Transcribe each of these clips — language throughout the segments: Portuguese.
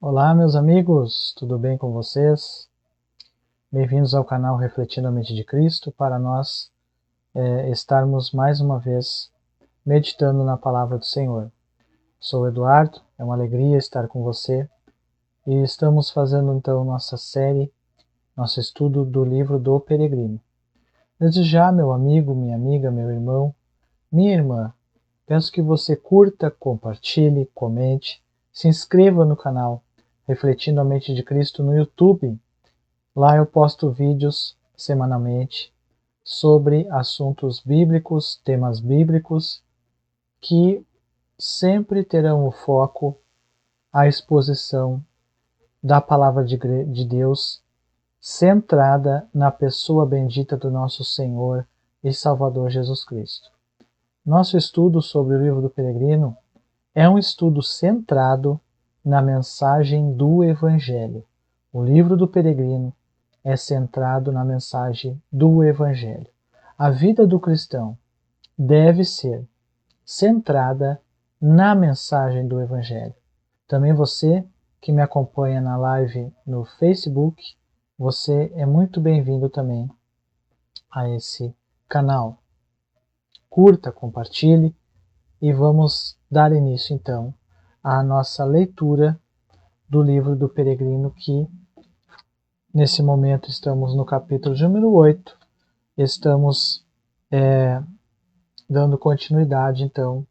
Olá, meus amigos, tudo bem com vocês? Bem-vindos ao canal Refletindo a Mente de Cristo, para nós estarmos mais uma vez meditando na Palavra do Senhor. Sou o Eduardo, é uma alegria estar com você e estamos fazendo então nossa série, nosso estudo do livro do Peregrino. Desde já, meu amigo, minha amiga, meu irmão, minha irmã, peço que você curta, compartilhe, comente, se inscreva no canal Refletindo a Mente de Cristo no YouTube. Lá eu posto vídeos semanalmente sobre assuntos bíblicos, temas bíblicos, que sempre terão o foco, a exposição da Palavra de Deus, centrada na pessoa bendita do nosso Senhor e Salvador Jesus Cristo. Nosso estudo sobre o livro do Peregrino é um estudo centrado na mensagem do Evangelho. O livro do Peregrino é centrado na mensagem do Evangelho. A vida do cristão deve ser centrada na mensagem do Evangelho. Também você que me acompanha na live no Facebook, você é muito bem-vindo também a esse canal. Curta, compartilhe e vamos dar início então à nossa leitura do livro do Peregrino, que nesse momento estamos no capítulo de número 8, estamos dando continuidade então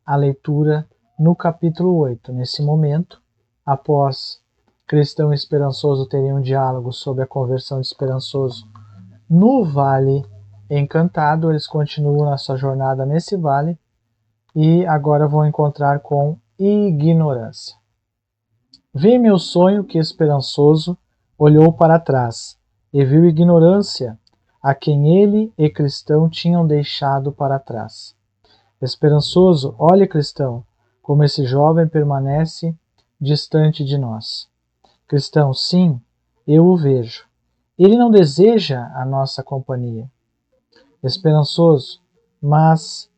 à leitura no capítulo 8. Nesse momento, após Cristão e Esperançoso terem um diálogo sobre a conversão de Esperançoso no Vale Encantado, eles continuam a sua jornada nesse vale e agora vão encontrar com ignorância. Vi meu sonho que Esperançoso olhou para trás e viu ignorância, a quem ele e Cristão tinham deixado para trás. Esperançoso, olhe, Cristão, como esse jovem permanece distante de nós. Cristão, sim, eu o vejo. Ele não deseja a nossa companhia. Esperançoso, mas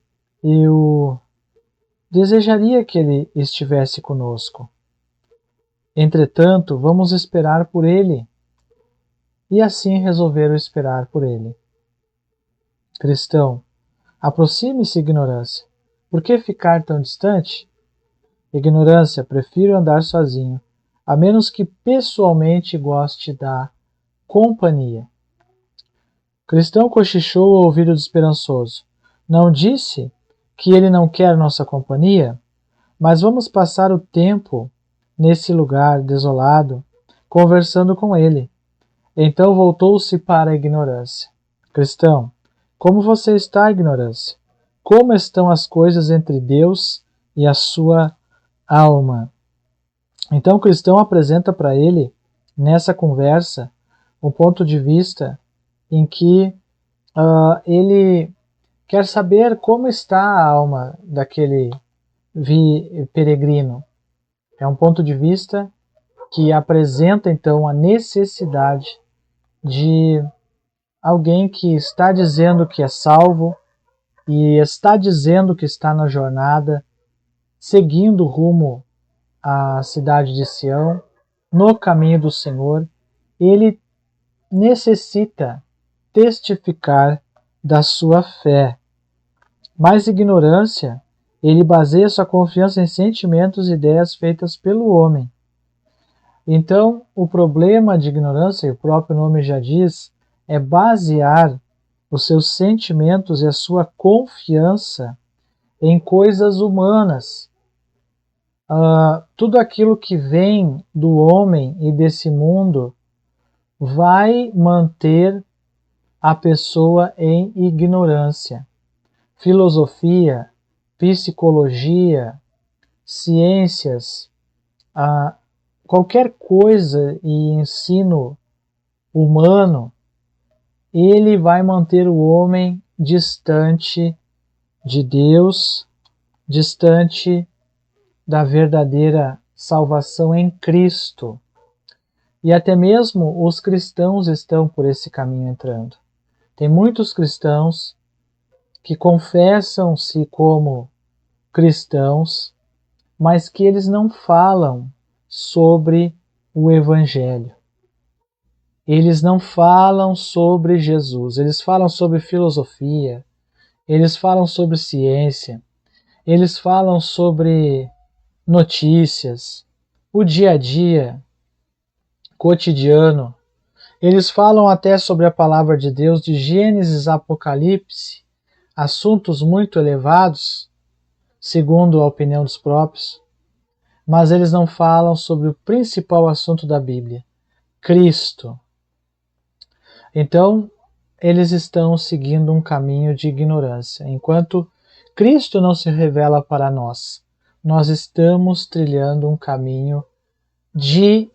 eu desejaria que ele estivesse conosco. Entretanto, vamos esperar por ele, e assim resolveram esperar por ele. Cristão, aproxime-se, ignorância. Por que ficar tão distante? Ignorância, prefiro andar sozinho, a menos que pessoalmente goste da companhia. Cristão cochichou ao ouvido do Esperançoso. Não disse que ele não quer nossa companhia? Mas vamos passar o tempo nesse lugar desolado, conversando com ele. Então voltou-se para a ignorância. Cristão, como você está, ignorância? Como estão as coisas entre Deus e a sua alma? Então o cristão apresenta para ele, nessa conversa, um ponto de vista em que ele quer saber como está a alma daquele peregrino. É um ponto de vista que apresenta então a necessidade de alguém que está dizendo que é salvo e está dizendo que está na jornada, seguindo rumo à cidade de Sião, no caminho do Senhor. Ele necessita testificar da sua fé. Mas ignorância, ele baseia sua confiança em sentimentos e ideias feitas pelo homem. Então, o problema de ignorância, e o próprio nome já diz, é basear os seus sentimentos e a sua confiança em coisas humanas. Tudo aquilo que vem do homem e desse mundo vai manter a pessoa em ignorância. Filosofia, psicologia, ciências, qualquer coisa e ensino humano, ele vai manter o homem distante de Deus, distante da verdadeira salvação em Cristo. E até mesmo os cristãos estão por esse caminho entrando. Tem muitos cristãos que confessam-se como cristãos, mas que eles não falam sobre o Evangelho. Eles não falam sobre Jesus, eles falam sobre filosofia, eles falam sobre ciência, eles falam sobre notícias, o dia a dia, cotidiano. Eles falam até sobre a palavra de Deus, de Gênesis a Apocalipse, assuntos muito elevados, segundo a opinião dos próprios, mas eles não falam sobre o principal assunto da Bíblia, Cristo. Então, eles estão seguindo um caminho de ignorância. Enquanto Cristo não se revela para nós, nós estamos trilhando um caminho de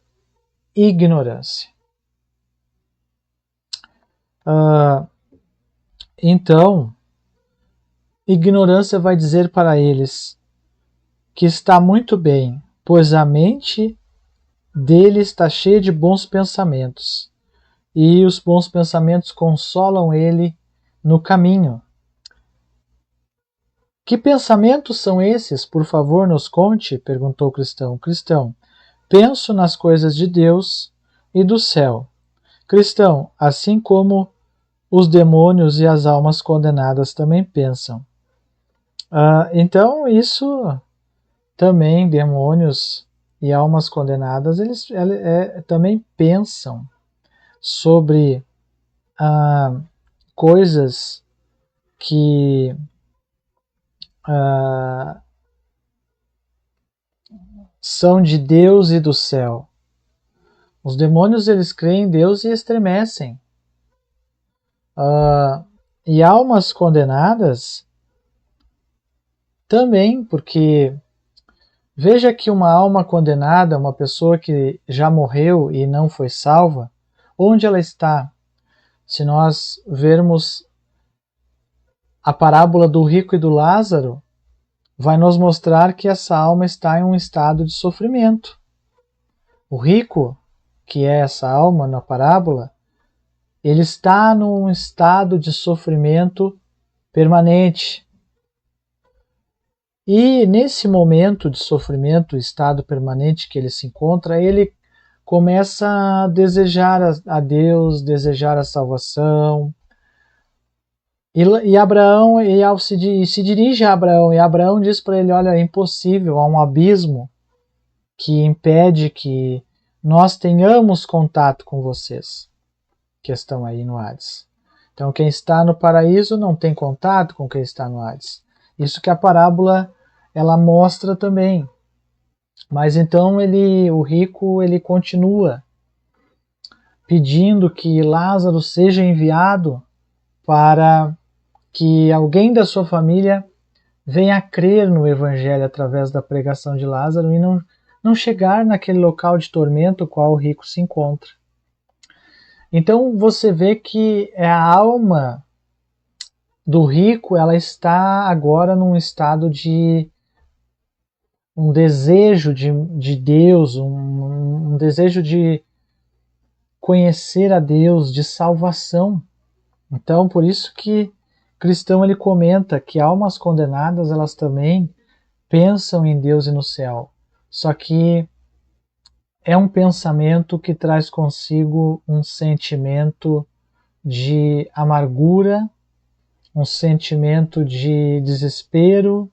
ignorância. Então, ignorância vai dizer para eles que está muito bem, pois a mente dele está cheia de bons pensamentos, e os bons pensamentos consolam ele no caminho. Que pensamentos são esses? Por favor, nos conte, perguntou o cristão. Cristão, penso nas coisas de Deus e do céu. Cristão, assim como os demônios e as almas condenadas também pensam. Então, isso também, demônios e almas condenadas, eles também pensam sobre coisas que são de Deus e do céu. Os demônios, eles creem em Deus e estremecem. E almas condenadas também, porque veja que uma alma condenada, uma pessoa que já morreu e não foi salva, onde ela está? Se nós vermos a parábola do rico e do Lázaro, vai nos mostrar que essa alma está em um estado de sofrimento. O rico, que é essa alma na parábola, ele está num estado de sofrimento permanente. E nesse momento de sofrimento, estado permanente que ele se encontra, ele começa a desejar a Deus, desejar a salvação. E Abraão, se dirige a Abraão, e Abraão diz para ele, olha, é impossível, há um abismo que impede que nós tenhamos contato com vocês, que estão aí no Hades. Então quem está no paraíso não tem contato com quem está no Hades. Isso que a parábola ela mostra também. Mas então o rico ele continua pedindo que Lázaro seja enviado para que alguém da sua família venha a crer no Evangelho através da pregação de Lázaro e não chegar naquele local de tormento qual o rico se encontra. Então você vê que a alma do rico ela está agora num estado de um desejo de Deus, um desejo de conhecer a Deus, de salvação. Então, por isso que cristão ele comenta que almas condenadas elas também pensam em Deus e no céu. Só que é um pensamento que traz consigo um sentimento de amargura, um sentimento de desespero,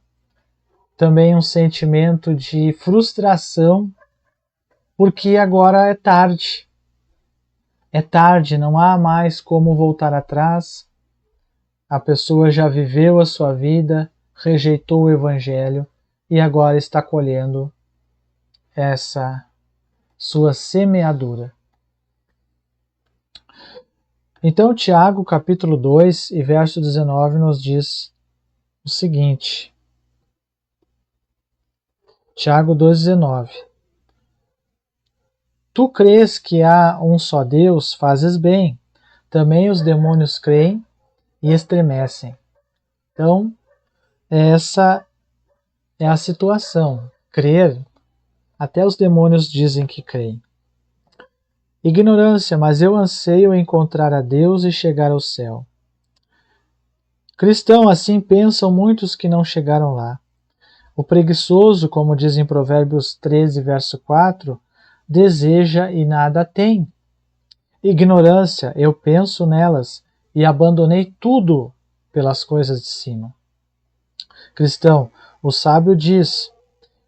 também um sentimento de frustração, porque agora é tarde. É tarde, não há mais como voltar atrás. A pessoa já viveu a sua vida, rejeitou o Evangelho e agora está colhendo essa sua semeadura. Então, Tiago, capítulo 2 e verso 19, nos diz o seguinte. Tiago 2,19. Tu crês que há um só Deus, fazes bem. Também os demônios creem e estremecem. Então, essa é a situação. Crer, até os demônios dizem que creem. Ignorância, mas eu anseio encontrar a Deus e chegar ao céu. Cristão, assim pensam muitos que não chegaram lá. O preguiçoso, como diz em Provérbios 13, verso 4, deseja e nada tem. Ignorância, eu penso nelas e abandonei tudo pelas coisas de cima. Cristão, o sábio diz: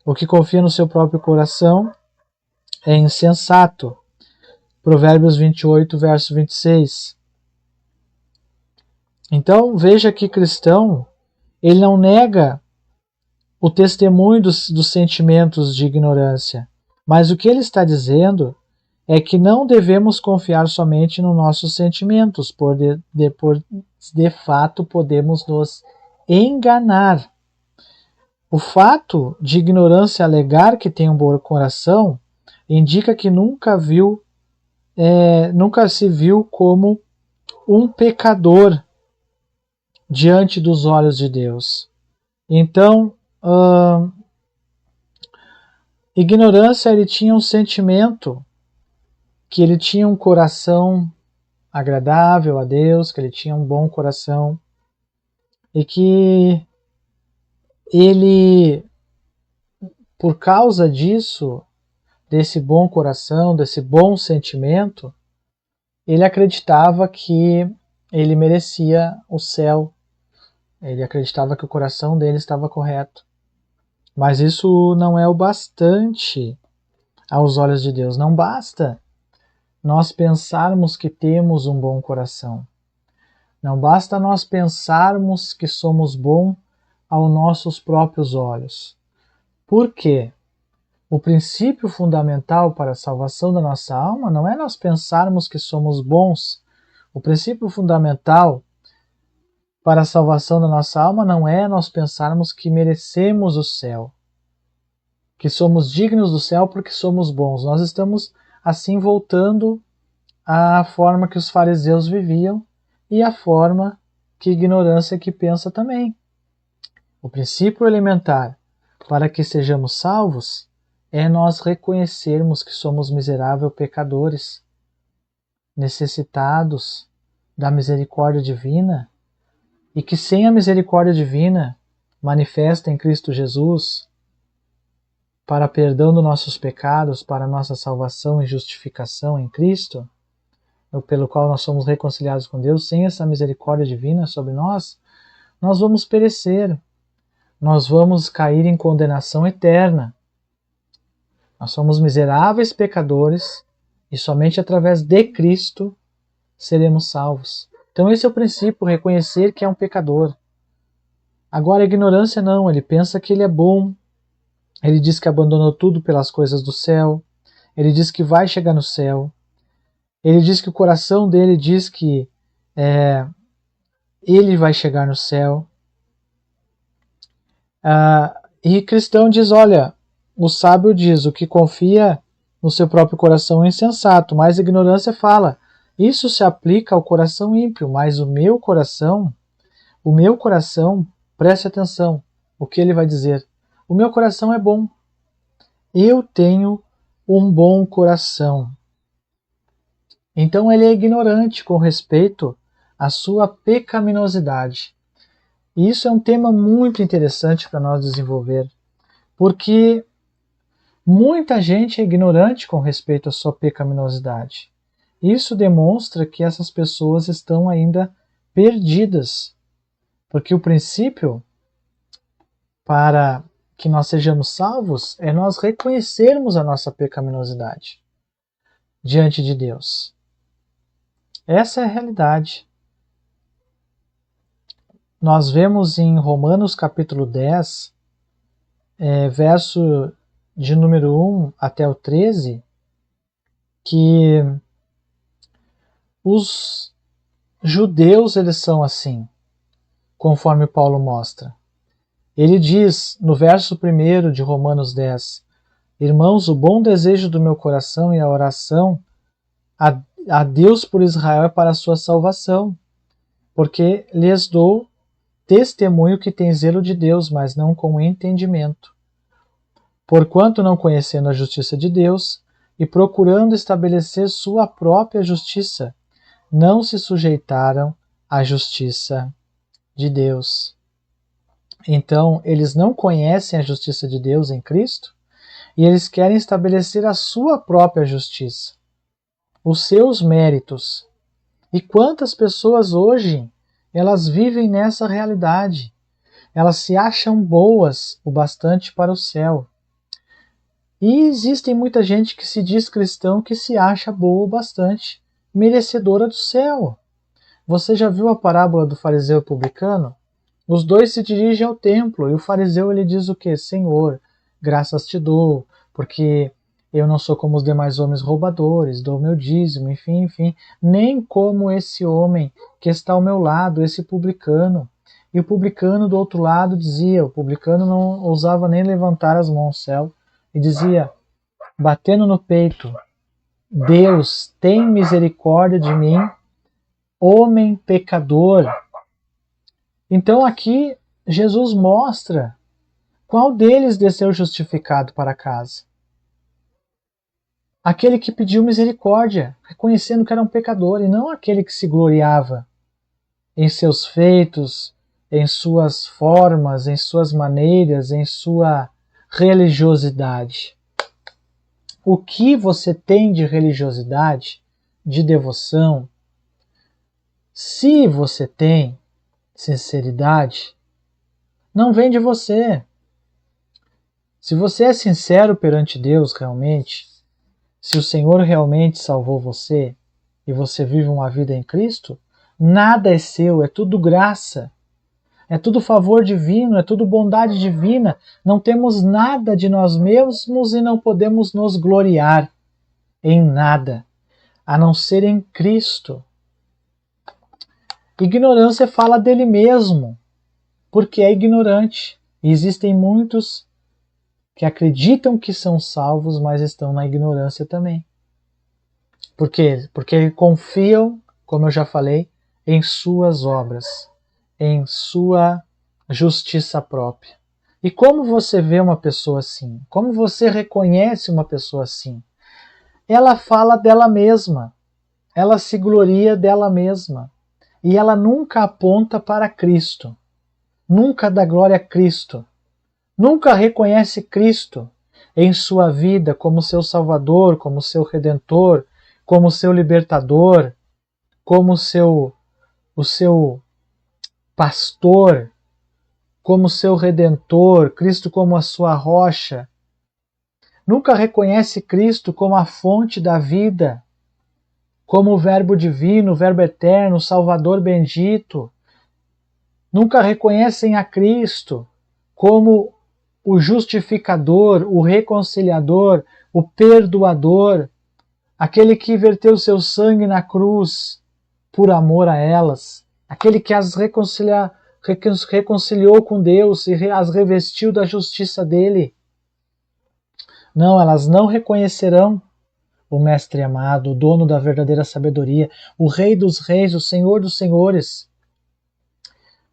o que confia no seu próprio coração é insensato. Provérbios 28, verso 26. Então, veja que cristão, ele não nega o testemunho dos sentimentos de ignorância, mas o que ele está dizendo é que não devemos confiar somente nos nossos sentimentos, por de fato podemos nos enganar. O fato de ignorância alegar que tem um bom coração indica que nunca se viu como um pecador diante dos olhos de Deus. Então, ignorância, ele tinha um sentimento, que ele tinha um coração agradável a Deus, que ele tinha um bom coração, e que ele, por causa disso, desse bom coração, desse bom sentimento, ele acreditava que ele merecia o céu, ele acreditava que o coração dele estava correto. Mas isso não é o bastante aos olhos de Deus. Não basta nós pensarmos que temos um bom coração. Não basta nós pensarmos que somos bons aos nossos próprios olhos. Por quê? O princípio fundamental para a salvação da nossa alma não é nós pensarmos que somos bons. O princípio fundamental para a salvação da nossa alma não é nós pensarmos que merecemos o céu, que somos dignos do céu porque somos bons. Nós estamos assim voltando à forma que os fariseus viviam e à forma que a ignorância que pensa também. O princípio elementar para que sejamos salvos é nós reconhecermos que somos miseráveis pecadores, necessitados da misericórdia divina, e que sem a misericórdia divina manifesta em Cristo Jesus para perdão dos nossos pecados, para nossa salvação e justificação em Cristo, pelo qual nós somos reconciliados com Deus, sem essa misericórdia divina sobre nós, nós vamos perecer, nós vamos cair em condenação eterna. Nós somos miseráveis pecadores e somente através de Cristo seremos salvos. Então esse é o princípio, reconhecer que é um pecador. Agora a ignorância não, ele pensa que ele é bom, ele diz que abandonou tudo pelas coisas do céu, ele diz que vai chegar no céu, ele diz que o coração dele diz que ele vai chegar no céu. E cristão diz, olha, o sábio diz, o que confia no seu próprio coração é insensato, mas a ignorância fala, isso se aplica ao coração ímpio, mas o meu coração, preste atenção, o que ele vai dizer, o meu coração é bom, eu tenho um bom coração. Então ele é ignorante com respeito à sua pecaminosidade. E isso é um tema muito interessante para nós desenvolver, porque muita gente é ignorante com respeito à sua pecaminosidade. Isso demonstra que essas pessoas estão ainda perdidas, porque o princípio para que nós sejamos salvos é nós reconhecermos a nossa pecaminosidade diante de Deus. Essa é a realidade. Nós vemos em Romanos capítulo 10, verso de número 1 até o 13, que os judeus eles são assim, conforme Paulo mostra. Ele diz no verso 1 de Romanos 10, irmãos, o bom desejo do meu coração e a oração a Deus por Israel é para a sua salvação, porque lhes dou testemunho que tem zelo de Deus, mas não com entendimento. Porquanto não conhecendo a justiça de Deus e procurando estabelecer sua própria justiça, não se sujeitaram à justiça de Deus. Então, eles não conhecem a justiça de Deus em Cristo e eles querem estabelecer a sua própria justiça, os seus méritos. E quantas pessoas hoje, elas vivem nessa realidade? Elas se acham boas o bastante para o céu. E existe muita gente que se diz cristão que se acha boa o bastante, merecedora do céu. Você já viu a parábola do fariseu e publicano? Os dois se dirigem ao templo e o fariseu ele diz o quê? Senhor, graças te dou, porque eu não sou como os demais homens roubadores, dou meu dízimo, enfim, nem como esse homem que está ao meu lado, esse publicano. E o publicano do outro lado dizia, o publicano não ousava nem levantar as mãos ao céu, e dizia, batendo no peito, Deus, tem misericórdia de mim, homem pecador. Então aqui Jesus mostra qual deles desceu justificado para casa. Aquele que pediu misericórdia, reconhecendo que era um pecador, e não aquele que se gloriava em seus feitos, em suas formas, em suas maneiras, em sua religiosidade. O que você tem de religiosidade, de devoção, se você tem sinceridade, não vem de você. Se você é sincero perante Deus realmente, se o Senhor realmente salvou você e você vive uma vida em Cristo, nada é seu, é tudo graça, é tudo favor divino, é tudo bondade divina. Não temos nada de nós mesmos e não podemos nos gloriar em nada, a não ser em Cristo. Ignorância fala dele mesmo, porque é ignorante. E existem muitos que acreditam que são salvos, mas estão na ignorância também. Por quê? Porque confiam, como eu já falei, em suas obras, em sua justiça própria. E como você vê uma pessoa assim? Como você reconhece uma pessoa assim? Ela fala dela mesma, ela se gloria dela mesma, e ela nunca aponta para Cristo, nunca dá glória a Cristo, nunca reconhece Cristo em sua vida como seu Salvador, como seu Redentor, como seu Libertador, como o seu pastor, como seu Redentor, Cristo como a sua rocha. Nunca reconhece Cristo como a fonte da vida, como o Verbo divino, o Verbo eterno, o Salvador bendito. Nunca reconhecem a Cristo como o justificador, o reconciliador, o perdoador, aquele que verteu seu sangue na cruz por amor a elas, aquele que as reconciliou com Deus e as revestiu da justiça dele. Não, elas não reconhecerão o Mestre amado, o dono da verdadeira sabedoria, o Rei dos reis, o Senhor dos senhores,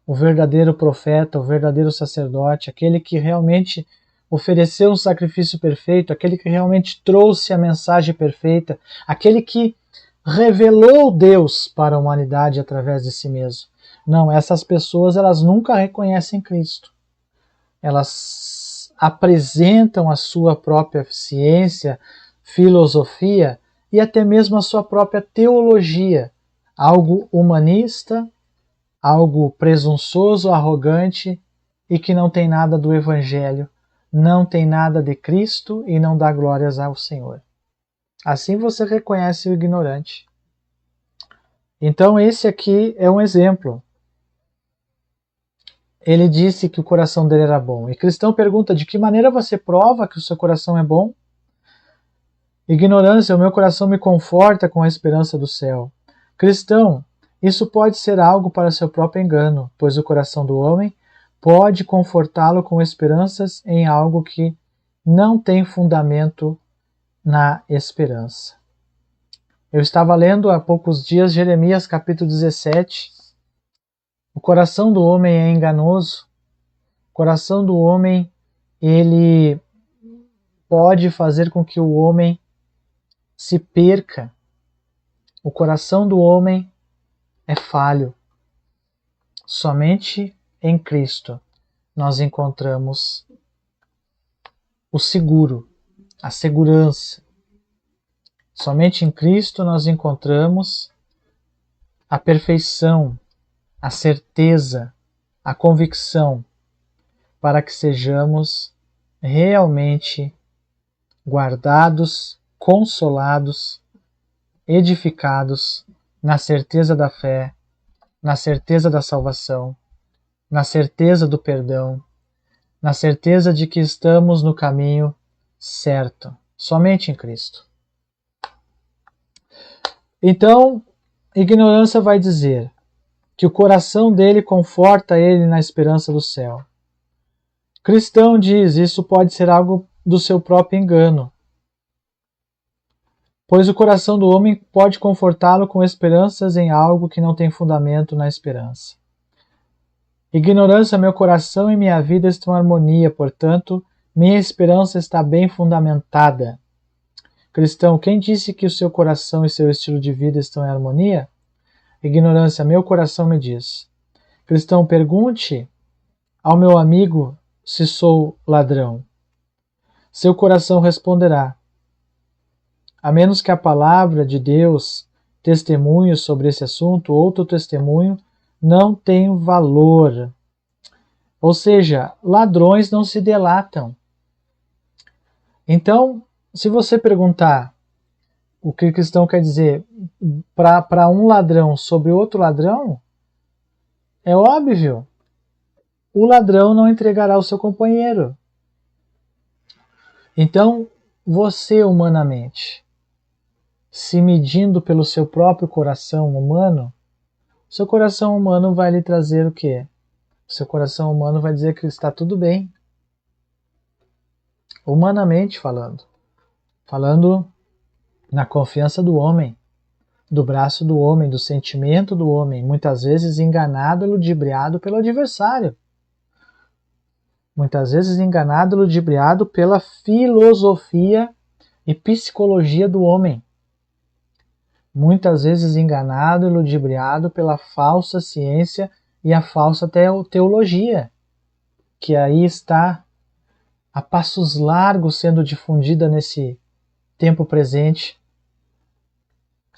o verdadeiro profeta, o verdadeiro sacerdote, aquele que realmente ofereceu um sacrifício perfeito, aquele que realmente trouxe a mensagem perfeita, aquele que revelou Deus para a humanidade através de si mesmo. Não, essas pessoas elas nunca reconhecem Cristo. Elas apresentam a sua própria ciência, filosofia e até mesmo a sua própria teologia, algo humanista, algo presunçoso, arrogante e que não tem nada do Evangelho, não tem nada de Cristo e não dá glórias ao Senhor. Assim você reconhece o ignorante. Então esse aqui é um exemplo. Ele disse que o coração dele era bom. E cristão pergunta, de que maneira você prova que o seu coração é bom? Ignorância, o meu coração me conforta com a esperança do céu. Cristão, isso pode ser algo para seu próprio engano, pois o coração do homem pode confortá-lo com esperanças em algo que não tem fundamento na esperança. Eu estava lendo há poucos dias Jeremias capítulo 17. O coração do homem é enganoso. O coração do homem, ele pode fazer com que o homem se perca. O coração do homem é falho. Somente em Cristo nós encontramos o seguro, a segurança. Somente em Cristo nós encontramos a perfeição, a certeza, a convicção, para que sejamos realmente guardados, consolados, edificados na certeza da fé, na certeza da salvação, na certeza do perdão, na certeza de que estamos no caminho certo, somente em Cristo. Então, ignorância vai dizer que o coração dele conforta ele na esperança do céu. Cristão diz, isso pode ser algo do seu próprio engano, pois o coração do homem pode confortá-lo com esperanças em algo que não tem fundamento na esperança. Ignorância, meu coração e minha vida estão em harmonia, portanto, minha esperança está bem fundamentada. Cristão, quem disse que o seu coração e seu estilo de vida estão em harmonia? Ignorância, meu coração me diz. Cristão, pergunte ao meu amigo se sou ladrão. Seu coração responderá. A menos que a palavra de Deus testemunhe sobre esse assunto, outro testemunho não tem valor. Ou seja, ladrões não se delatam. Então, se você perguntar o que o cristão quer dizer para um ladrão sobre outro ladrão, é óbvio. O ladrão não entregará o seu companheiro. Então, você humanamente, se medindo pelo seu próprio coração humano, seu coração humano vai lhe trazer o quê? Seu coração humano vai dizer que está tudo bem. Humanamente falando. Falando na confiança do homem, do braço do homem, do sentimento do homem, muitas vezes enganado e ludibriado pelo adversário. Muitas vezes enganado e ludibriado pela filosofia e psicologia do homem. Muitas vezes enganado e ludibriado pela falsa ciência e a falsa teologia, que aí está a passos largos sendo difundida nesse tempo presente.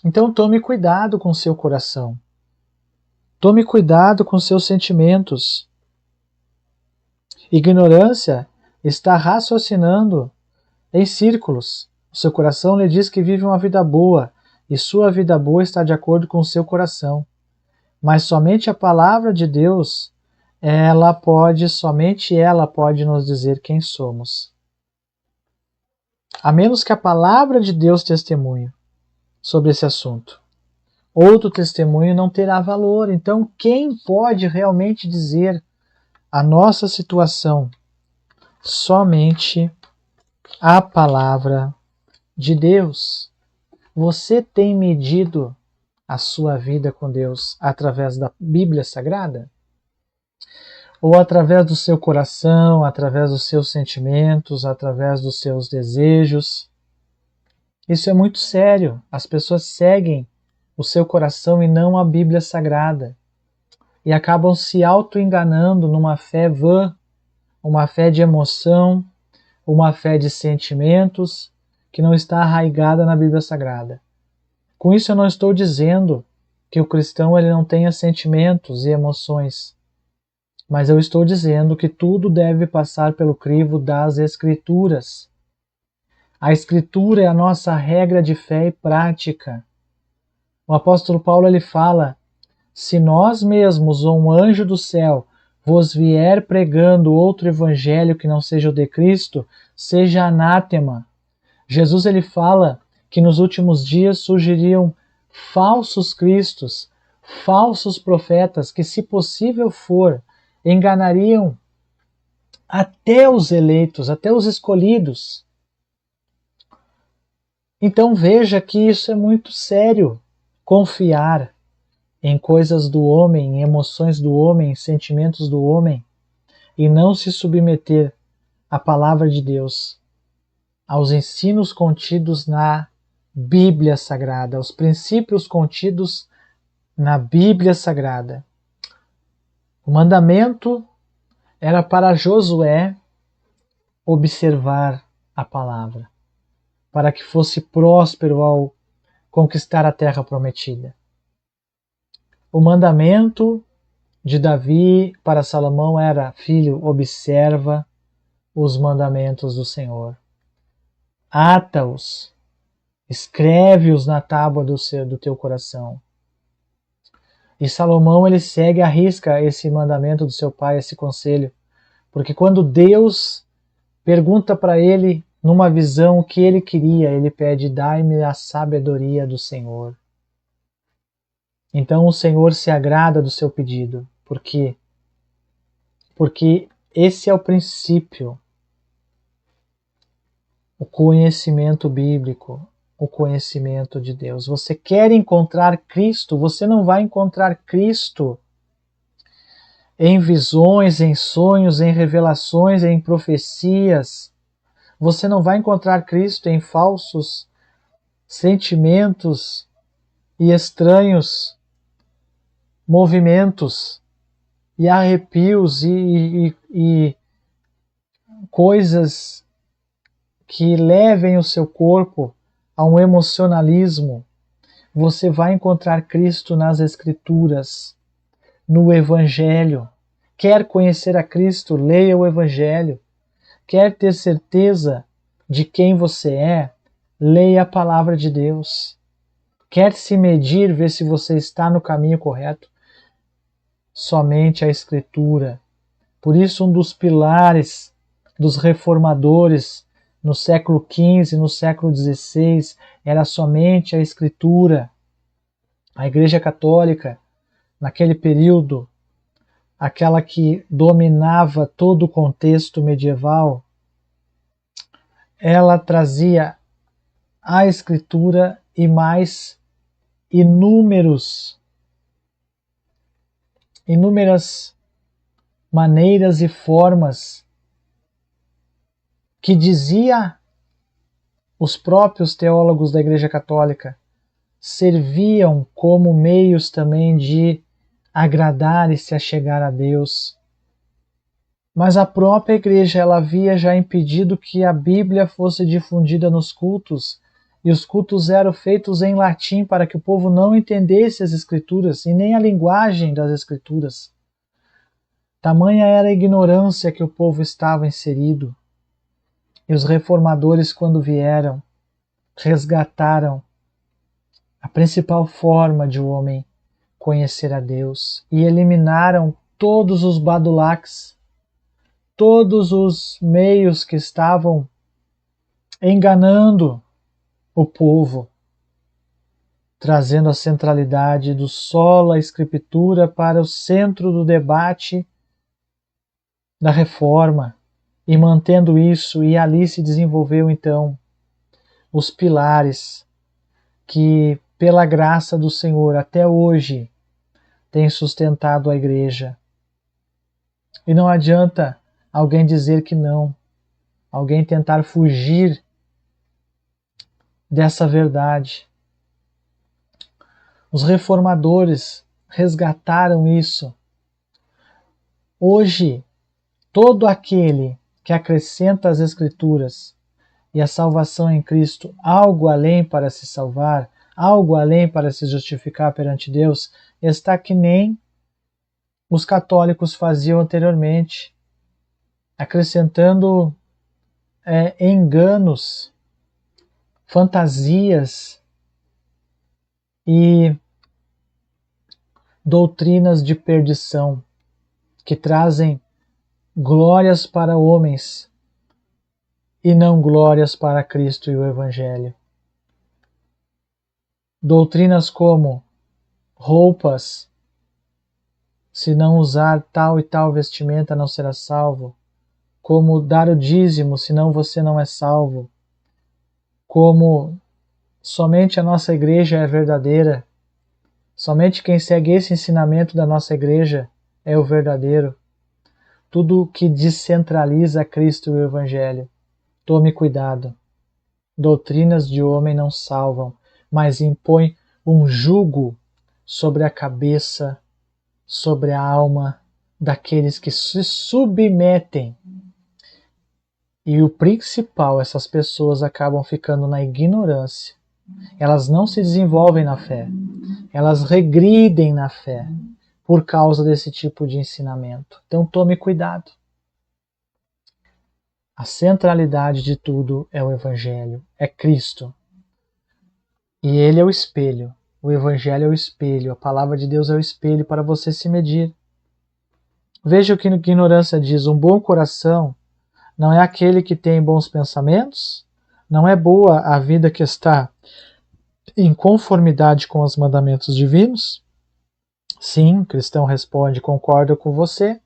Então tome cuidado com seu coração. Tome cuidado com seus sentimentos. Ignorância está raciocinando em círculos. O seu coração lhe diz que vive uma vida boa, e sua vida boa está de acordo com o seu coração. Mas somente a palavra de Deus, somente ela pode nos dizer quem somos. A menos que a palavra de Deus testemunhe sobre esse assunto. Outro testemunho não terá valor. Então, quem pode realmente dizer a nossa situação? Somente a palavra de Deus. Você tem medido a sua vida com Deus através da Bíblia Sagrada? Ou através do seu coração, através dos seus sentimentos, através dos seus desejos? Isso é muito sério. As pessoas seguem o seu coração e não a Bíblia Sagrada. E acabam se auto-enganando numa fé vã, uma fé de emoção, uma fé de sentimentos, que não está arraigada na Bíblia Sagrada. Com isso eu não estou dizendo que o cristão ele não tenha sentimentos e emoções, mas eu estou dizendo que tudo deve passar pelo crivo das Escrituras. A Escritura é a nossa regra de fé e prática. O apóstolo Paulo ele fala: se nós mesmos ou um anjo do céu vos vier pregando outro evangelho que não seja o de Cristo, seja anátema. Jesus ele fala que nos últimos dias surgiriam falsos cristos, falsos profetas que, se possível for, enganariam até os eleitos, até os escolhidos. Então veja que isso é muito sério. Confiar em coisas do homem, em emoções do homem, em sentimentos do homem, e não se submeter à palavra de Deus, aos ensinos contidos na Bíblia Sagrada, aos princípios contidos na Bíblia Sagrada. O mandamento Era para Josué observar a palavra, para que fosse próspero ao conquistar a terra prometida. O mandamento de Davi para Salomão era: filho, observa os mandamentos do Senhor. Ata-os, escreve-os na tábua do teu coração. E Salomão, ele segue à risca esse mandamento do seu pai, esse conselho, porque quando Deus pergunta para ele, numa visão, o que ele queria, ele pede: dai-me a sabedoria do Senhor. Então o Senhor se agrada do seu pedido. Por quê? Porque esse é o princípio, o conhecimento bíblico, o conhecimento de Deus. Você quer encontrar Cristo, você não vai encontrar Cristo em visões, em sonhos, em revelações, em profecias. Você não vai encontrar Cristo em falsos sentimentos e estranhos movimentos e arrepios e coisas que levem o seu corpo a um emocionalismo. Você vai encontrar Cristo nas Escrituras, no Evangelho. Quer conhecer a Cristo? Leia o Evangelho. Quer ter certeza de quem você é? Leia a palavra de Deus. Quer se medir, ver se você está no caminho correto? Somente a Escritura. Por isso, um dos pilares dos reformadores no século XV, no século XVI, era somente a Escritura. A Igreja Católica, naquele período, aquela que dominava todo o contexto medieval, ela trazia a Escritura e mais inúmeras maneiras e formas que dizia os próprios teólogos da Igreja Católica serviam como meios também de agradar e se achegar a Deus. Mas a própria Igreja, ela havia já impedido que a Bíblia fosse difundida nos cultos, e os cultos eram feitos em latim para que o povo não entendesse as Escrituras e nem a linguagem das Escrituras. Tamanha era a ignorância que o povo estava inserido. E os reformadores, quando vieram, resgataram a principal forma de o homem conhecer a Deus e eliminaram todos os badulaques, todos os meios que estavam enganando o povo, trazendo a centralidade do sola escritura para o centro do debate da reforma e mantendo isso, e ali se desenvolveu então os pilares que, pela graça do Senhor, até hoje têm sustentado a Igreja. E não adianta alguém dizer que não, alguém tentar fugir dessa verdade. Os reformadores resgataram isso. Hoje, todo aquele que acrescenta às Escrituras e a salvação em Cristo algo além para se salvar, algo além para se justificar perante Deus, está que nem os católicos faziam anteriormente, acrescentando enganos, fantasias e doutrinas de perdição que trazem glórias para homens e não glórias para Cristo e o Evangelho. Doutrinas como roupas, se não usar tal e tal vestimenta não será salvo, como dar o dízimo, senão você não é salvo, como somente a nossa igreja é verdadeira, somente quem segue esse ensinamento da nossa igreja é o verdadeiro. Tudo que descentraliza Cristo e o Evangelho. Tome cuidado. Doutrinas de homem não salvam, mas impõem um jugo sobre a cabeça, sobre a alma, daqueles que se submetem. E o principal, essas pessoas acabam ficando na ignorância. Elas não se desenvolvem na fé. Elas regridem na fé por causa desse tipo de ensinamento. Então tome cuidado. A centralidade de tudo é o Evangelho, é Cristo. E Ele é o espelho. O Evangelho é o espelho. A palavra de Deus é o espelho para você se medir. Veja o que a ignorância diz. Um bom coração não é aquele que tem bons pensamentos? Não é boa a vida que está em conformidade com os mandamentos divinos? Sim, o cristão responde, concordo com você.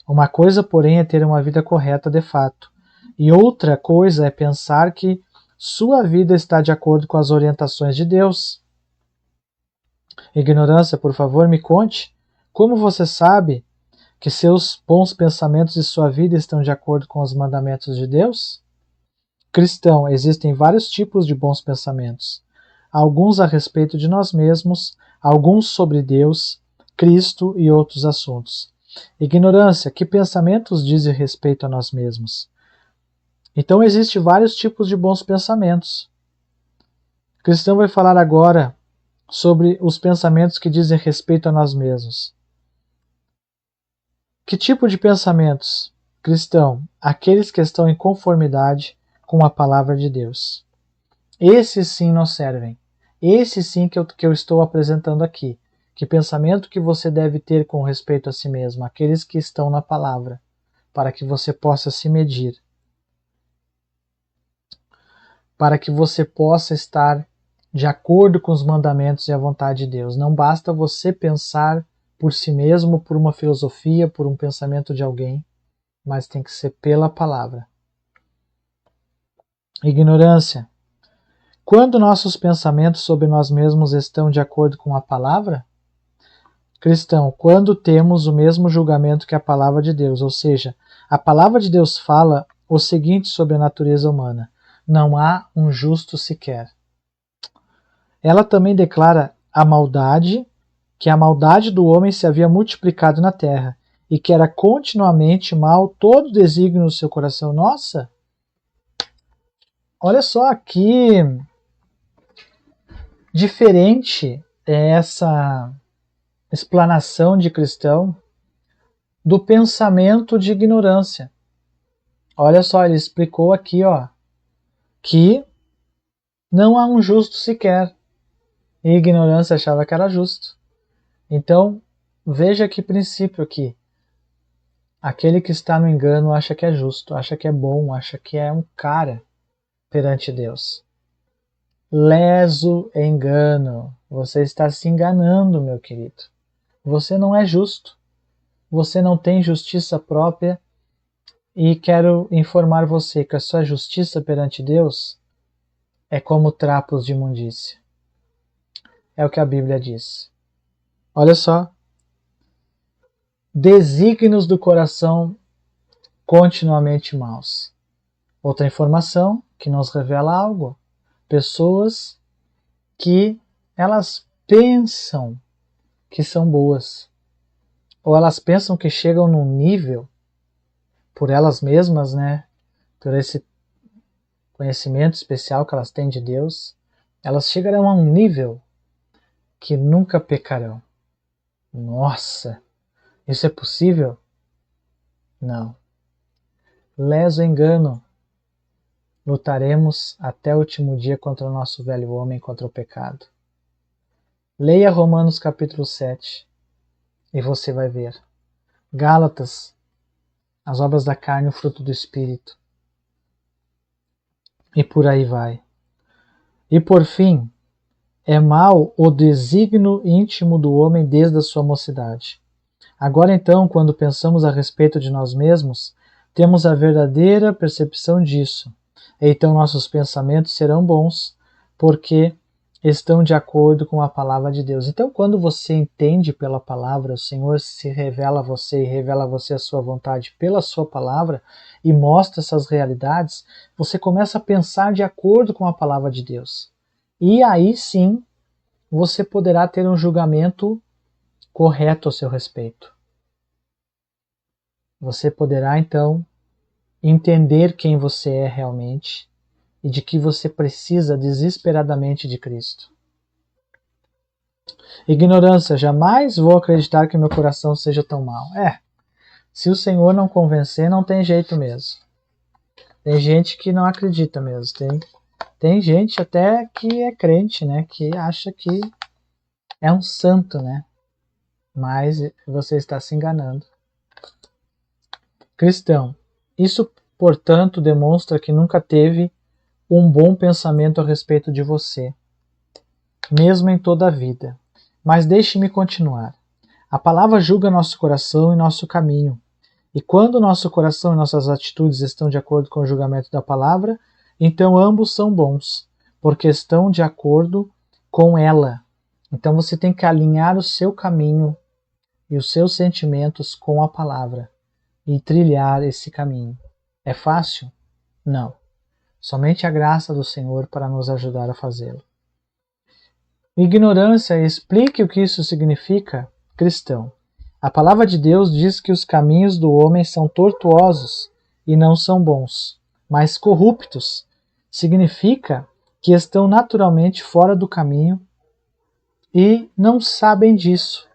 Uma coisa, porém, é ter uma vida correta de fato. E outra coisa é pensar que sua vida está de acordo com as orientações de Deus. Ignorância, por favor, me conte como você sabe que seus bons pensamentos e sua vida estão de acordo com os mandamentos de Deus? Cristão, existem vários tipos de bons pensamentos. Alguns a respeito de nós mesmos, alguns sobre Deus, Cristo e outros assuntos. Ignorância, que pensamentos dizem respeito a nós mesmos? Então existem vários tipos de bons pensamentos. O cristão vai falar agora sobre os pensamentos que dizem respeito a nós mesmos. Que tipo de pensamentos? Cristão, aqueles que estão em conformidade com a palavra de Deus. Esses sim nos servem. Esse sim que eu estou apresentando aqui. Que pensamento que você deve ter com respeito a si mesmo? Aqueles que estão na palavra, para que você possa se medir. Para que você possa estar de acordo com os mandamentos e a vontade de Deus. Não basta você pensar por si mesmo, por uma filosofia, por um pensamento de alguém, mas tem que ser pela palavra. Ignorância. Quando nossos pensamentos sobre nós mesmos estão de acordo com a palavra? Cristão, quando temos o mesmo julgamento que a palavra de Deus, ou seja, a palavra de Deus fala o seguinte sobre a natureza humana: não há um justo sequer. Ela também declara que a maldade do homem se havia multiplicado na terra, e que era continuamente mal todo desígnio do seu coração. Nossa! Olha só que diferente é essa explanação de cristão do pensamento de ignorância. Olha só, ele explicou aqui, que não há um justo sequer. E a ignorância achava que era justo. Então, veja que princípio aqui. Aquele que está no engano acha que é justo, acha que é bom, acha que é um cara perante Deus. Leso engano. Você está se enganando, meu querido. Você não é justo. Você não tem justiça própria. E quero informar você que a sua justiça perante Deus é como trapos de imundícia. É o que a Bíblia diz. Olha só. Desígnios do coração continuamente maus. Outra informação que nos revela algo. Pessoas que elas pensam que são boas. Ou elas pensam que chegam num nível, por elas mesmas, por esse conhecimento especial que elas têm de Deus, elas chegarão a um nível que nunca pecarão. Nossa, isso é possível? Não. Leso engano. Lutaremos até o último dia contra o nosso velho homem, contra o pecado. Leia Romanos capítulo 7 e você vai ver. Gálatas, as obras da carne, o fruto do Espírito. E por aí vai. E por fim, é mau o desígnio íntimo do homem desde a sua mocidade. Agora então, quando pensamos a respeito de nós mesmos, temos a verdadeira percepção disso. Então nossos pensamentos serão bons, porque estão de acordo com a palavra de Deus. Então, quando você entende pela palavra, o Senhor se revela a você e revela a você a sua vontade pela sua palavra e mostra essas realidades, você começa a pensar de acordo com a palavra de Deus. E aí sim, você poderá ter um julgamento correto a seu respeito. Você poderá então entender quem você é realmente e de que você precisa desesperadamente de Cristo. Ignorância, jamais vou acreditar que meu coração seja tão mau. Se o Senhor não convencer, não tem jeito mesmo. Tem gente que não acredita mesmo. Tem gente até que é crente, né? Que acha que é um santo, né? Mas você está se enganando. Cristão, isso, portanto, demonstra que nunca teve um bom pensamento a respeito de você, mesmo em toda a vida. Mas deixe-me continuar. A palavra julga nosso coração e nosso caminho. E quando nosso coração e nossas atitudes estão de acordo com o julgamento da palavra, então ambos são bons, porque estão de acordo com ela. Então você tem que alinhar o seu caminho e os seus sentimentos com a palavra e trilhar esse caminho. É fácil? Não. Somente a graça do Senhor para nos ajudar a fazê-lo. Ignorância, explique o que isso significa, cristão. A palavra de Deus diz que os caminhos do homem são tortuosos e não são bons, mas corruptos. Significa que estão naturalmente fora do caminho e não sabem disso.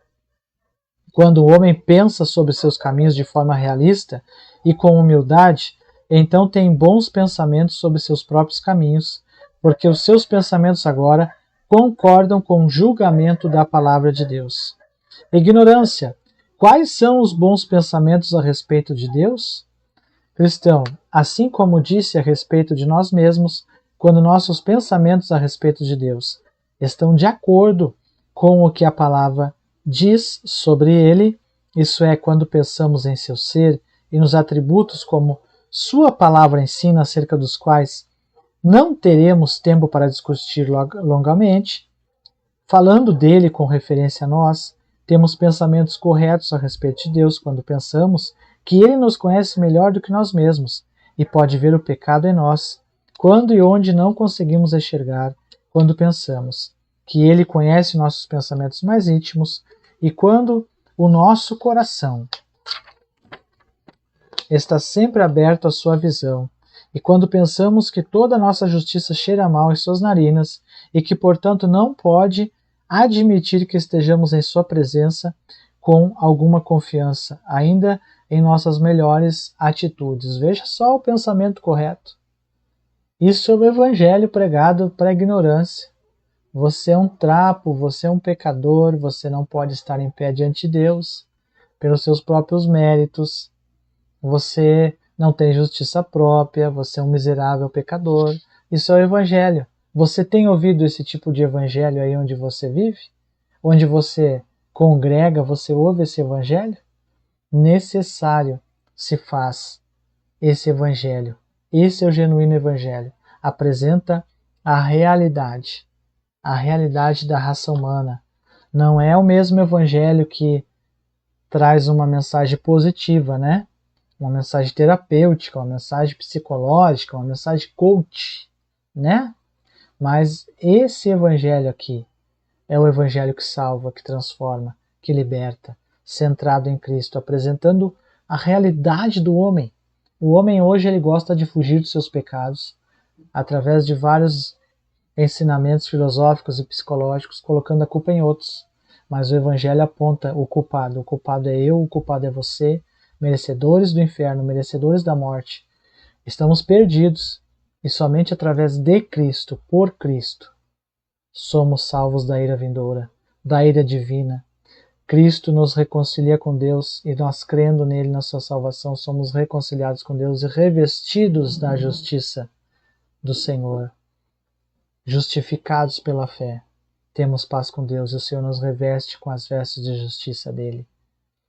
Quando o homem pensa sobre seus caminhos de forma realista e com humildade, então tem bons pensamentos sobre seus próprios caminhos, porque os seus pensamentos agora concordam com o julgamento da palavra de Deus. Ignorância. Quais são os bons pensamentos a respeito de Deus? Cristão, assim como disse a respeito de nós mesmos, quando nossos pensamentos a respeito de Deus estão de acordo com o que a palavra diz sobre ele, isso é, quando pensamos em seu ser e nos atributos como sua palavra ensina, acerca dos quais não teremos tempo para discutir longamente, falando dele com referência a nós, temos pensamentos corretos a respeito de Deus quando pensamos que ele nos conhece melhor do que nós mesmos e pode ver o pecado em nós, quando e onde não conseguimos enxergar, quando pensamos que ele conhece nossos pensamentos mais íntimos e quando o nosso coração está sempre aberto à sua visão, e quando pensamos que toda a nossa justiça cheira mal em suas narinas e que, portanto, não pode admitir que estejamos em sua presença com alguma confiança, ainda em nossas melhores atitudes. Veja só o pensamento correto. Isso é o evangelho pregado para a ignorância. Você é um trapo, você é um pecador, você não pode estar em pé diante de Deus pelos seus próprios méritos. Você não tem justiça própria, você é um miserável pecador. Isso é o evangelho. Você tem ouvido esse tipo de evangelho aí onde você vive? Onde você congrega, você ouve esse evangelho? Necessário se faz esse evangelho. Esse é o genuíno evangelho. Apresenta a realidade da raça humana. Não é o mesmo evangelho que traz uma mensagem positiva, né? Uma mensagem terapêutica, uma mensagem psicológica, uma mensagem coach, né? Mas esse evangelho aqui é o evangelho que salva, que transforma, que liberta, centrado em Cristo, apresentando a realidade do homem. O homem hoje ele gosta de fugir dos seus pecados através de vários ensinamentos filosóficos e psicológicos, colocando a culpa em outros. Mas o evangelho aponta o culpado. O culpado é eu, o culpado é você, merecedores do inferno, merecedores da morte. Estamos perdidos e somente através de Cristo, por Cristo, somos salvos da ira vindoura, da ira divina. Cristo nos reconcilia com Deus e nós, crendo nele, na sua salvação, somos reconciliados com Deus e revestidos da justiça do Senhor. Justificados pela fé, temos paz com Deus e o Senhor nos reveste com as vestes de justiça dele.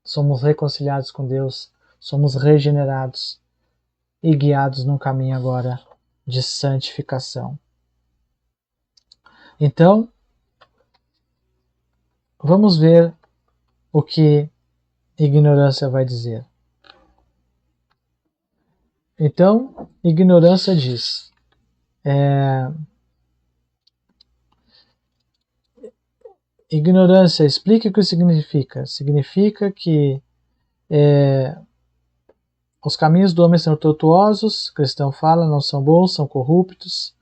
Somos reconciliados com Deus, somos regenerados e guiados num caminho agora de santificação. Então, vamos ver o que ignorância vai dizer. Então, ignorância diz: ignorância, explique o que significa. Significa que Os caminhos do homem são tortuosos, cristão fala, não são bons, são corruptos.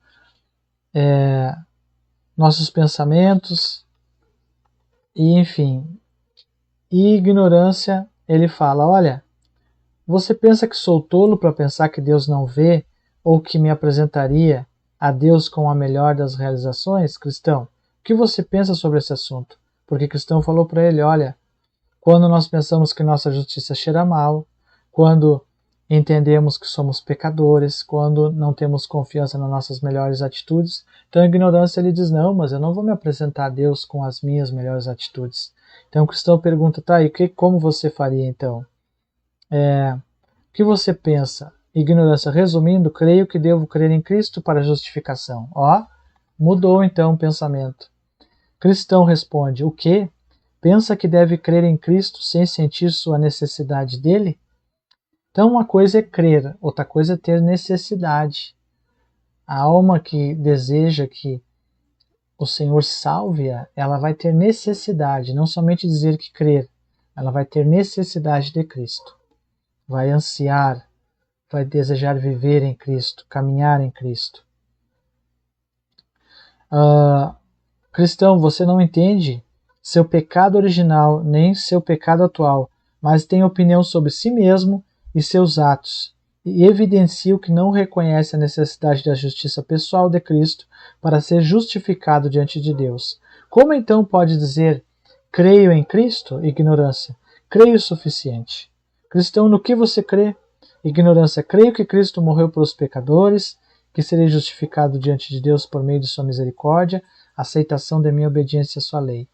Nossos pensamentos, e enfim. E ignorância, ele fala, olha, você pensa que sou tolo para pensar que Deus não vê ou que me apresentaria a Deus com a melhor das realizações, cristão? O que você pensa sobre esse assunto? Porque cristão falou para ele, olha, quando nós pensamos que nossa justiça cheira mal, quando entendemos que somos pecadores, quando não temos confiança nas nossas melhores atitudes, então a ignorância ele diz, não, mas eu não vou me apresentar a Deus com as minhas melhores atitudes. Então o cristão pergunta, tá, e como você faria então? O que você pensa? Ignorância. Resumindo, creio que devo crer em Cristo para justificação. Ó, mudou então o pensamento. Cristão responde, o quê? Pensa que deve crer em Cristo sem sentir sua necessidade dele? Então uma coisa é crer, outra coisa é ter necessidade. A alma que deseja que o Senhor salve-a, ela vai ter necessidade, não somente dizer que crer, ela vai ter necessidade de Cristo. Vai ansiar, vai desejar viver em Cristo, caminhar em Cristo. Cristão, você não entende seu pecado original nem seu pecado atual, mas tem opinião sobre si mesmo e seus atos, e evidencia o que não reconhece a necessidade da justiça pessoal de Cristo para ser justificado diante de Deus. Como então pode dizer, creio em Cristo? Ignorância. Creio o suficiente. Cristão, no que você crê? Ignorância. Creio que Cristo morreu pelos pecadores, que serei justificado diante de Deus por meio de sua misericórdia, aceitação de minha obediência à sua lei.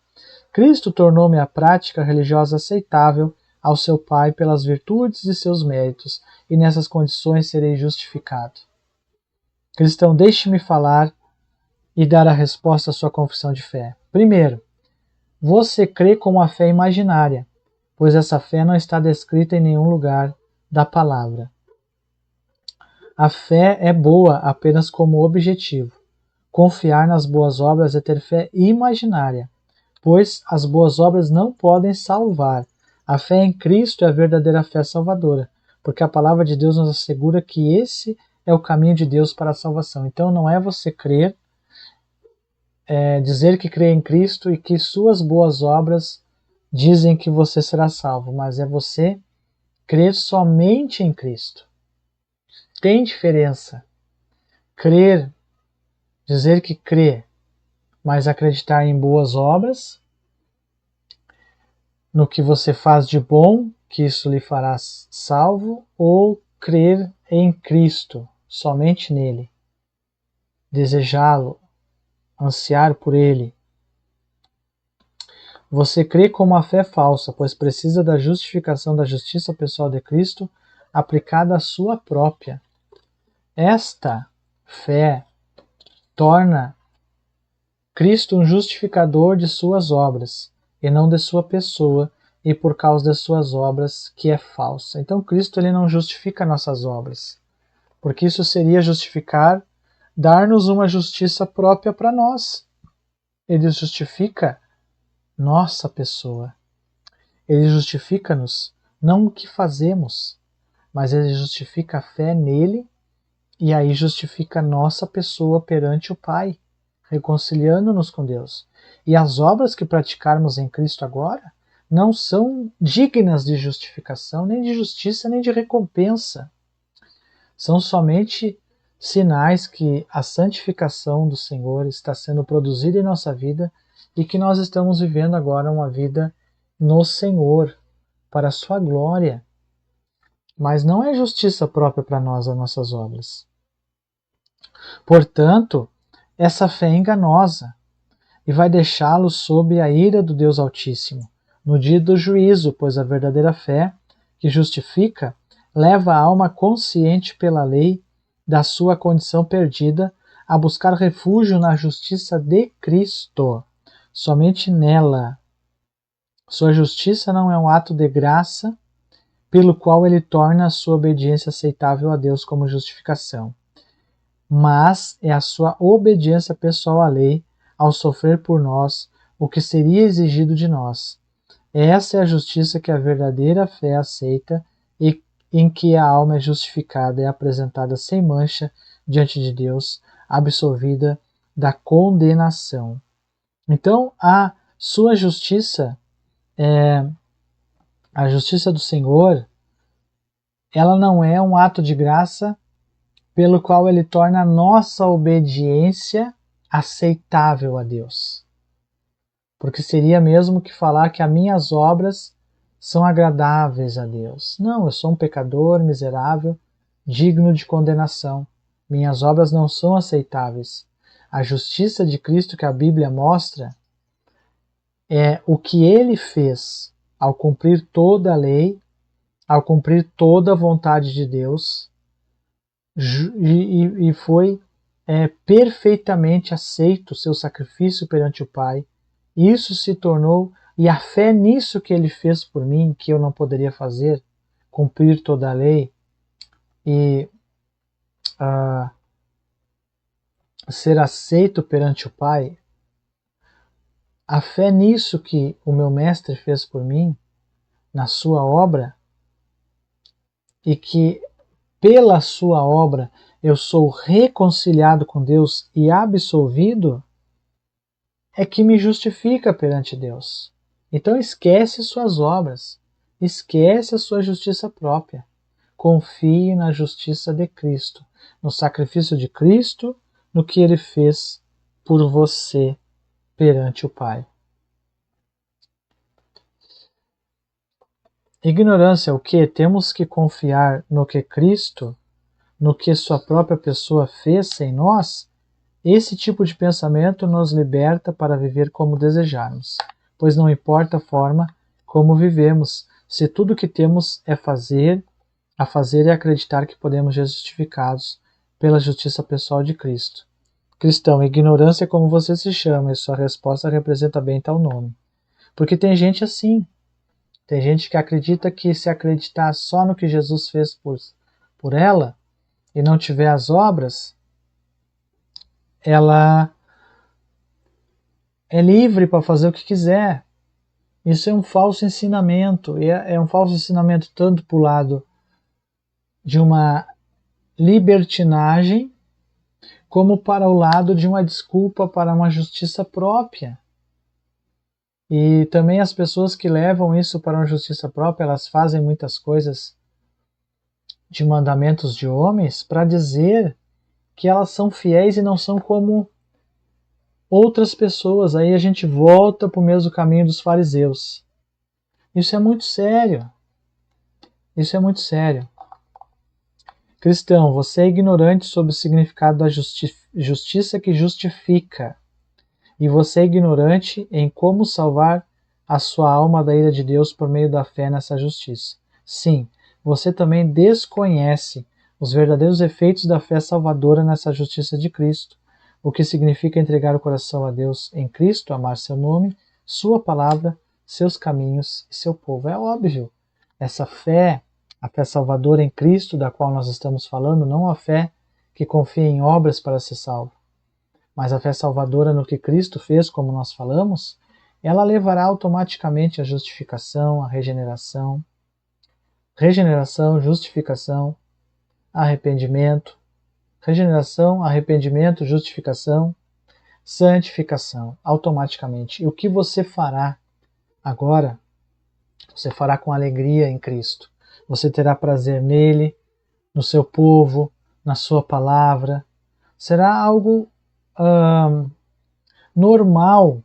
Cristo tornou-me a prática religiosa aceitável ao seu Pai pelas virtudes de seus méritos, e nessas condições serei justificado. Cristão, deixe-me falar e dar a resposta à sua confissão de fé. Primeiro, você crê com uma fé imaginária, pois essa fé não está descrita em nenhum lugar da palavra. A fé é boa apenas como objetivo. Confiar nas boas obras é ter fé imaginária, pois as boas obras não podem salvar. A fé em Cristo é a verdadeira fé salvadora, porque a palavra de Deus nos assegura que esse é o caminho de Deus para a salvação. Então não é você crer, dizer que crê em Cristo e que suas boas obras dizem que você será salvo, mas é você crer somente em Cristo. Tem diferença. Crer, dizer que crê, mas acreditar em boas obras, no que você faz de bom, que isso lhe fará salvo, ou crer em Cristo, somente nele, desejá-lo, ansiar por ele. Você crê com uma fé falsa, pois precisa da justificação da justiça pessoal de Cristo aplicada à sua própria. Esta fé torna Cristo um justificador de suas obras, e não de sua pessoa, e por causa das suas obras, que é falsa. Então Cristo ele não justifica nossas obras, porque isso seria justificar, dar-nos uma justiça própria para nós. Ele justifica nossa pessoa. Ele justifica-nos, não o que fazemos, mas ele justifica a fé nele, e aí justifica nossa pessoa perante o Pai, reconciliando-nos com Deus. E as obras que praticarmos em Cristo agora não são dignas de justificação, nem de justiça, nem de recompensa. São somente sinais que a santificação do Senhor está sendo produzida em nossa vida e que nós estamos vivendo agora uma vida no Senhor, para a sua glória. Mas não é justiça própria para nós as nossas obras. Portanto, essa fé é enganosa e vai deixá-lo sob a ira do Deus Altíssimo, no dia do juízo, pois a verdadeira fé, que justifica, leva a alma consciente pela lei da sua condição perdida a buscar refúgio na justiça de Cristo, somente nela. Sua justiça não é um ato de graça pelo qual ele torna a sua obediência aceitável a Deus como justificação, mas é a sua obediência pessoal à lei ao sofrer por nós o que seria exigido de nós. Essa é a justiça que a verdadeira fé aceita e em que a alma é justificada e apresentada sem mancha diante de Deus, absolvida da condenação. Então, a sua justiça, a justiça do Senhor, ela não é um ato de graça pelo qual ele torna a nossa obediência aceitável a Deus. Porque seria mesmo que falar que as minhas obras são agradáveis a Deus. Não, eu sou um pecador miserável, digno de condenação. Minhas obras não são aceitáveis. A justiça de Cristo que a Bíblia mostra é o que ele fez ao cumprir toda a lei, ao cumprir toda a vontade de Deus, e foi perfeitamente aceito o seu sacrifício perante o Pai. Isso se tornou, e a fé nisso que ele fez por mim, que eu não poderia fazer, cumprir toda a lei e ser aceito perante o Pai, a fé nisso que o meu mestre fez por mim, na sua obra, e que pela sua obra eu sou reconciliado com Deus e absolvido, é que me justifica perante Deus. Então esquece suas obras, esquece a sua justiça própria. Confie na justiça de Cristo, no sacrifício de Cristo, no que ele fez por você perante o Pai. Ignorância, o que? Temos que confiar no que Cristo, no que sua própria pessoa fez em nós? Esse tipo de pensamento nos liberta para viver como desejarmos, pois não importa a forma como vivemos, se tudo o que temos é fazer e acreditar que podemos ser justificados pela justiça pessoal de Cristo. Cristão, ignorância é como você se chama, e sua resposta representa bem tal nome. Porque tem gente assim, tem gente que acredita que se acreditar só no que Jesus fez por ela e não tiver as obras, ela é livre para fazer o que quiser. Isso é um falso ensinamento, e é um falso ensinamento tanto para o lado de uma libertinagem, como para o lado de uma desculpa para uma justiça própria. E também as pessoas que levam isso para uma justiça própria, elas fazem muitas coisas de mandamentos de homens para dizer que elas são fiéis e não são como outras pessoas. Aí a gente volta para o mesmo caminho dos fariseus. Isso é muito sério. Isso é muito sério. Cristão, você é ignorante sobre o significado da justiça que justifica. E você é ignorante em como salvar a sua alma da ira de Deus por meio da fé nessa justiça. Sim, você também desconhece os verdadeiros efeitos da fé salvadora nessa justiça de Cristo, o que significa entregar o coração a Deus em Cristo, amar seu nome, sua palavra, seus caminhos e seu povo. É óbvio, essa fé, a fé salvadora em Cristo, da qual nós estamos falando, não a fé que confia em obras para ser salvo, mas a fé salvadora no que Cristo fez, como nós falamos, ela levará automaticamente à justificação, à regeneração, justificação, arrependimento, regeneração, arrependimento, justificação, santificação, automaticamente. E o que você fará agora, você fará com alegria em Cristo. Você terá prazer nele, no seu povo, na sua palavra. Será algo normal,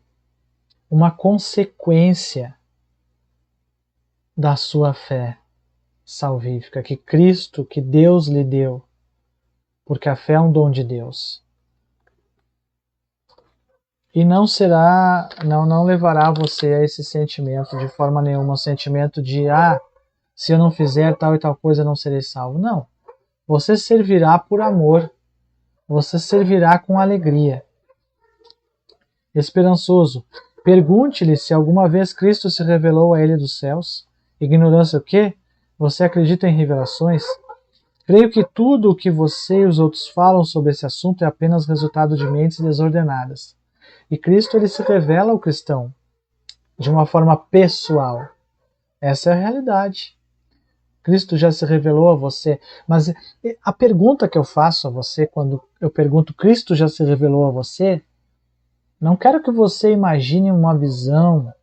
uma consequência da sua fé salvífica, que Cristo, que Deus lhe deu, porque a fé é um dom de Deus. E não levará você a esse sentimento de forma nenhuma, um sentimento de, se eu não fizer tal e tal coisa, eu não serei salvo. Não. Você servirá por amor, você servirá com alegria. Esperançoso, pergunte-lhe se alguma vez Cristo se revelou a ele dos céus. Ignorância o quê? Você acredita em revelações? Creio que tudo o que você e os outros falam sobre esse assunto é apenas resultado de mentes desordenadas. E Cristo, ele se revela ao cristão de uma forma pessoal. Essa é a realidade. Cristo já se revelou a você. Mas a pergunta que eu faço a você quando eu pergunto Cristo já se revelou a você, não quero que você imagine uma visão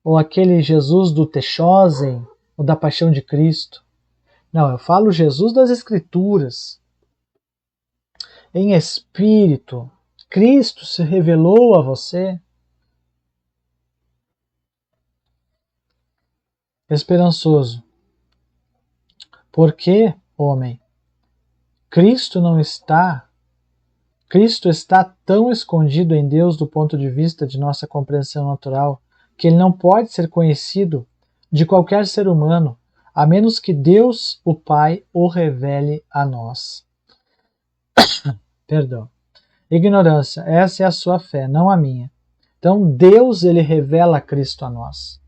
ou aquele Jesus do Techozen ou da Paixão de Cristo. Não, eu falo Jesus das Escrituras. Em espírito, Cristo se revelou a você. Esperançoso. Porque, homem, Cristo está tão escondido em Deus do ponto de vista de nossa compreensão natural que ele não pode ser conhecido de qualquer ser humano, a menos que Deus, o Pai, o revele a nós. Perdão. Ignorância, essa é a sua fé, não a minha. Então Deus, ele revela Cristo a nós.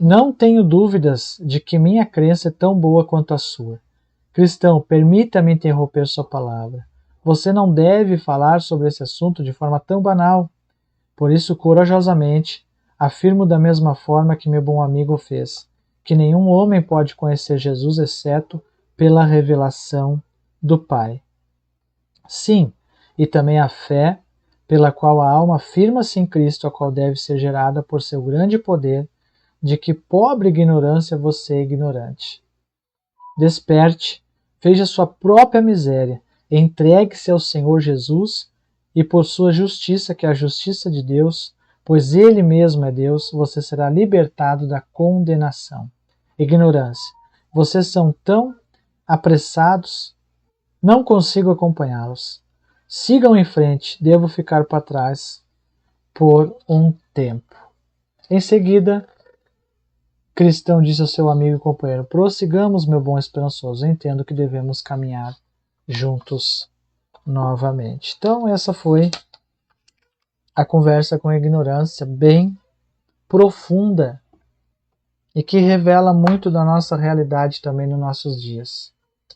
Não tenho dúvidas de que minha crença é tão boa quanto a sua. Cristão, permita-me interromper sua palavra. Você não deve falar sobre esse assunto de forma tão banal. Por isso, corajosamente, afirmo da mesma forma que meu bom amigo fez, que nenhum homem pode conhecer Jesus exceto pela revelação do Pai. Sim, e também a fé pela qual a alma firma-se em Cristo, a qual deve ser gerada por seu grande poder, de que pobre ignorância você é ignorante. Desperte, veja sua própria miséria, entregue-se ao Senhor Jesus e por sua justiça, que é a justiça de Deus, pois Ele mesmo é Deus, você será libertado da condenação. Ignorância, vocês são tão apressados, não consigo acompanhá-los. Sigam em frente, devo ficar para trás por um tempo. Em seguida, Cristão disse ao seu amigo e companheiro: prossigamos, meu bom esperançoso, entendo que devemos caminhar juntos novamente. Então, essa foi a conversa com a ignorância, bem profunda e que revela muito da nossa realidade também nos nossos dias,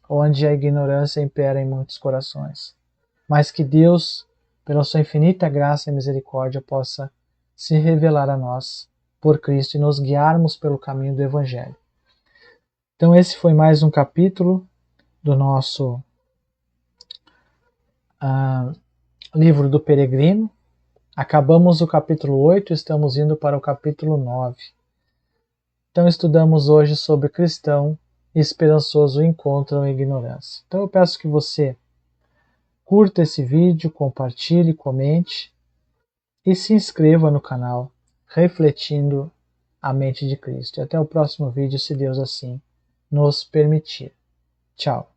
onde a ignorância impera em muitos corações. Mas que Deus, pela sua infinita graça e misericórdia, possa se revelar a nós por Cristo e nos guiarmos pelo caminho do Evangelho. Então esse foi mais um capítulo do nosso livro do Peregrino. Acabamos o capítulo 8, estamos indo para o capítulo 9. Então estudamos hoje sobre cristão e esperançoso encontram a ignorância. Então eu peço que você curta esse vídeo, compartilhe, comente e se inscreva no canal Refletindo a Mente de Cristo. E até o próximo vídeo, se Deus assim nos permitir. Tchau.